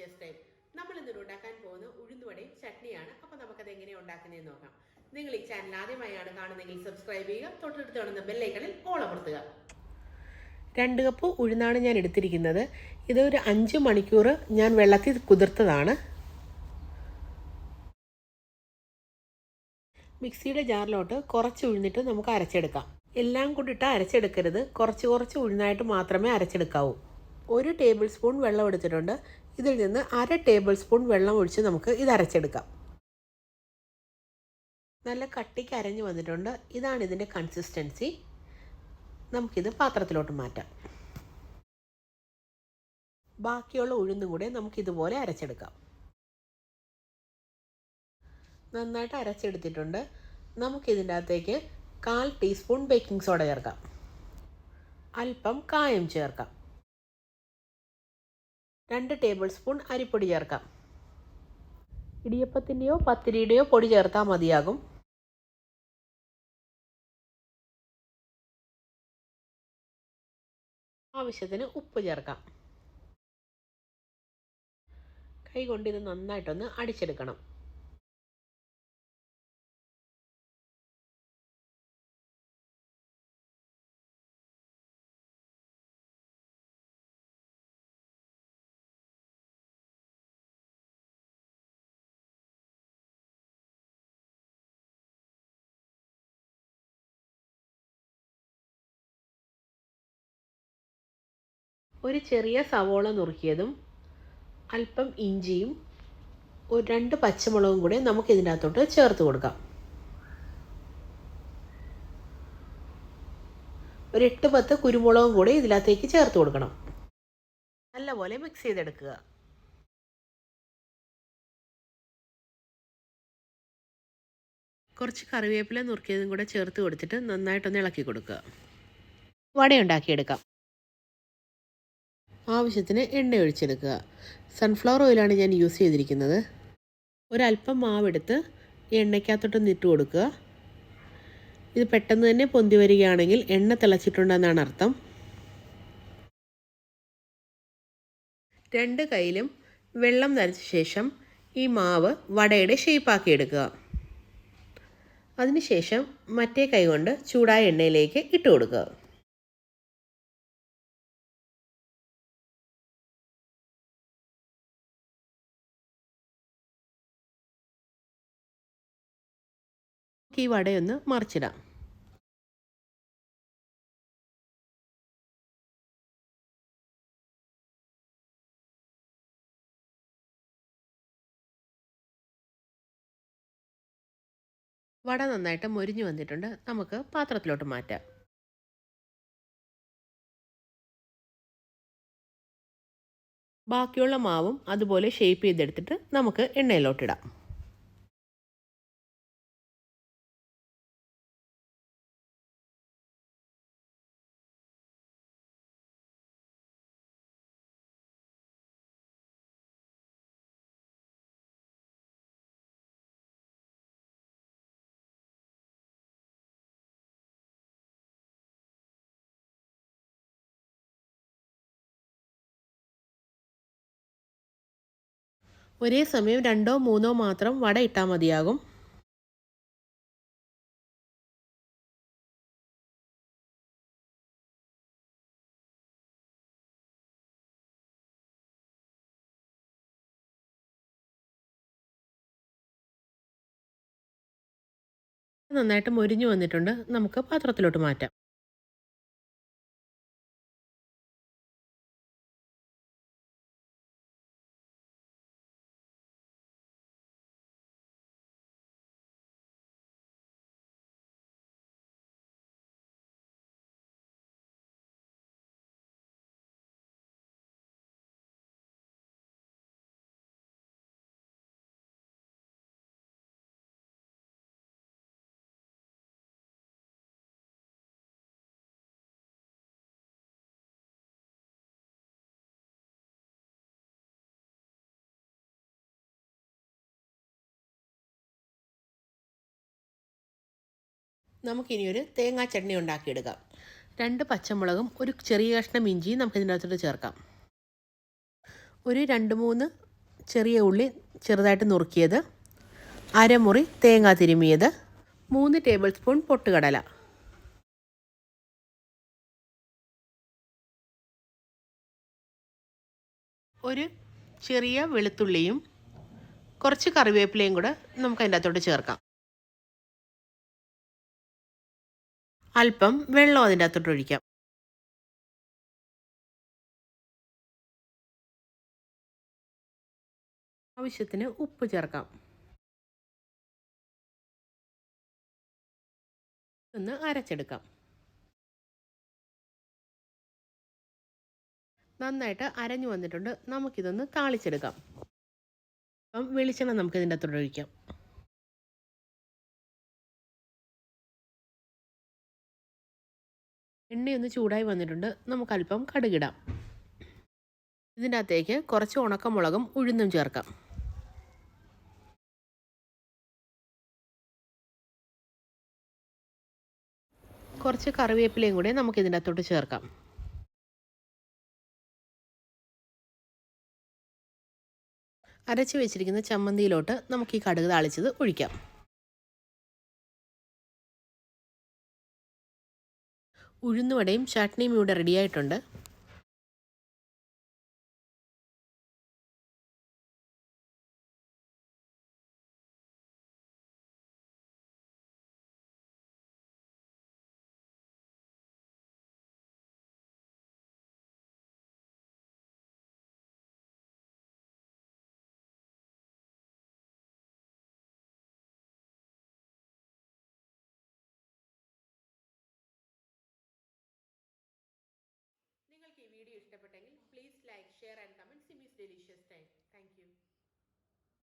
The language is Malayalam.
Teachers time. നമ്മൾ ഇന്ന് ഉണ്ടാക്കാൻ പോകുന്ന ഉഴുന്നുവടയും ചട്നിയാണ്. അപ്പോൾ നമുക്കത് എങ്ങനെയാണ് ഉണ്ടാക്കുന്നതെന്ന് നോക്കാം. നിങ്ങൾ ഈ ചാനൽ ആദ്യമായാണ് കാണുന്നതെങ്കിൽ സബ്സ്ക്രൈബ് ചെയ്യുക, തൊട്ടടുത്ത് കാണുന്ന ബെല്ലൈക്കണിൽ ഓൾ അമർത്തുക. 2 കപ്പ് ഉഴുന്നാണ് ഞാൻ എടുത്തിരിക്കുന്നത്. ഇത് ഒരു 5 മണിക്കൂർ ഞാൻ വെള്ളത്തിൽ കുതിർത്തതാണ്. മിക്സിയുടെ ജാറിലോട്ട് കുറച്ച് ഉഴുന്നിട്ട് നമുക്ക് അരച്ചെടുക്കാം. എല്ലാം കൂടിയിട്ട് അരച്ചെടുക്കരുത്, കുറച്ച് ഉഴുന്നായിട്ട് മാത്രമേ അരച്ചെടുക്കാവൂ. 1 ടേബിൾ സ്പൂൺ വെള്ളം എടുത്തിട്ടുണ്ട്. ഇതിൽ നിന്ന് 1/2 ടേബിൾ സ്പൂൺ വെള്ളം ഒഴിച്ച് നമുക്ക് ഇത് അരച്ചെടുക്കാം. നല്ല കട്ടിക്ക് അരഞ്ഞു വന്നിട്ടുണ്ട്. ഇതാണ് ഇതിൻ്റെ കൺസിസ്റ്റൻസി. നമുക്കിത് പാത്രത്തിലോട്ട് മാറ്റാം. ബാക്കിയുള്ള ഉഴുന്നും കൂടെ നമുക്കിതുപോലെ അരച്ചെടുക്കാം. നന്നായിട്ട് അരച്ചെടുത്തിട്ടുണ്ട്. നമുക്കിതിൻ്റെ അകത്തേക്ക് 1/4 ടീസ്പൂൺ ബേക്കിംഗ് സോഡ ചേർക്കാം. അല്പം കായം ചേർക്കാം. 2 ടേബിൾ സ്പൂൺ അരിപ്പൊടി ചേർക്കാം. ഇടിയപ്പത്തിൻ്റെയോ പത്തിരിയുടെയോ പൊടി ചേർത്താൽ മതിയാകും. ആവശ്യത്തിന് ഉപ്പ് ചേർക്കാം. കൈകൊണ്ട് ഇത് നന്നായിട്ടൊന്ന് അടിച്ചെടുക്കണം. ഒരു ചെറിയ സവോള നുറുക്കിയതും അല്പം ഇഞ്ചിയും 2 പച്ചമുളകും കൂടെ നമുക്ക് ഇതിൻ്റെ അകത്തോട്ട് ചേർത്ത് കൊടുക്കാം. ഒരു 8-10 കുരുമുളകും കൂടെ ഇതിനകത്തേക്ക് ചേർത്ത് കൊടുക്കണം. നല്ലപോലെ മിക്സ് ചെയ്തെടുക്കുക. കുറച്ച് കറിവേപ്പില നുറുക്കിയതും കൂടെ ചേർത്ത് കൊടുത്തിട്ട് നന്നായിട്ടൊന്ന് ഇളക്കി കൊടുക്കുക. വടയുണ്ടാക്കിയെടുക്കാം. ആവശ്യത്തിന് എണ്ണ ഒഴിച്ചെടുക്കുക. സൺഫ്ലവർ ഓയിലാണ് ഞാൻ യൂസ് ചെയ്തിരിക്കുന്നത്. ഒരല്പം മാവെടുത്ത് എണ്ണയ്ക്കകത്തോട്ടൊന്ന് ഇട്ട് കൊടുക്കുക. ഇത് പെട്ടെന്ന് തന്നെ പൊന്തി വരികയാണെങ്കിൽ എണ്ണ തിളച്ചിട്ടുണ്ടെന്നാണ് അർത്ഥം. 2 കൈയിലും വെള്ളം നനച്ച ശേഷം ഈ മാവ് വടയുടെ ഷേപ്പാക്കി എടുക്കുക. അതിനുശേഷം മറ്റേ കൈ കൊണ്ട് ചൂടായ എണ്ണയിലേക്ക് ഇട്ട് കൊടുക്കുക. ഈ വടയൊന്ന് മറിച്ചിടാം. വട നന്നായിട്ട് മൊരിഞ്ഞു വന്നിട്ടുണ്ട്. നമുക്ക് പാത്രത്തിലോട്ട് മാറ്റാം. ബാക്കിയുള്ള മാവും അതുപോലെ ഷേപ്പ് ചെയ്തെടുത്തിട്ട് നമുക്ക് എണ്ണയിലോട്ടിടാം. ഒരേ സമയം 2-3 മാത്രം വട ഇട്ടാൽ മതിയാകും. നന്നായിട്ട് മൊരിഞ്ഞു വന്നിട്ടുണ്ട്. നമുക്ക് പാത്രത്തിലോട്ട് മാറ്റാം. നമുക്കിനി ഒരു തേങ്ങാ ചട്നി ഉണ്ടാക്കിയെടുക്കാം. 2 പച്ചമുളകും ഒരു ചെറിയ കഷ്ണം ഇഞ്ചിയും നമുക്ക് ഇതിനകത്തോട്ട് ചേർക്കാം. ഒരു 2-3 ചെറിയ ഉള്ളി ചെറുതായിട്ട് നുറുക്കിയത്, അരമുറി തേങ്ങ തിരുമിയത്, 3 ടേബിൾ സ്പൂൺ പൊട്ടുകടല. ഒരു ചെറിയ വെളുത്തുള്ളിയും കുറച്ച് കറിവേപ്പിലയും കൂടെ നമുക്ക് അതിൻ്റെ അകത്തോട്ട് ചേർക്കാം. അല്പം വെള്ളം അതിൻ്റെ അകത്തോട്ട് ഒഴിക്കാം. ആവശ്യത്തിന് ഉപ്പ് ചേർക്കാം. ഒന്ന് അരച്ചെടുക്കാം. നന്നായിട്ട് അരഞ്ഞു വന്നിട്ടുണ്ട്. നമുക്കിതൊന്ന് താളിച്ചെടുക്കാം. അപ്പം വെളിച്ചെണ്ണ നമുക്ക് ഇതിൻ്റെ അകത്തോട്ട് ഒഴിക്കാം. എണ്ണയൊന്ന് ചൂടായി വന്നിട്ടുണ്ട്. നമുക്കല്പം കടുകിടാം. ഇതിൻ്റെ അകത്തേക്ക് കുറച്ച് ഉണക്കമുളകും ഉഴുന്നും ചേർക്കാം. കുറച്ച് കറിവേപ്പിലയും കൂടെ നമുക്ക് ഇതിൻ്റെ അകത്തോട്ട് ചേർക്കാം. അരച്ച് വെച്ചിരിക്കുന്ന ചമ്മന്തിയിലോട്ട് നമുക്ക് ഈ കടുക് താളിച്ചത് ഒഴിക്കാം. ഉഴുന്നുവടയും ചട്നിയും ഇവിടെ റെഡിയായിട്ടുണ്ട്. നിങ്ങൾക്ക് ഈ വീഡിയോ ഇഷ്ടപ്പെട്ടെങ്കിൽ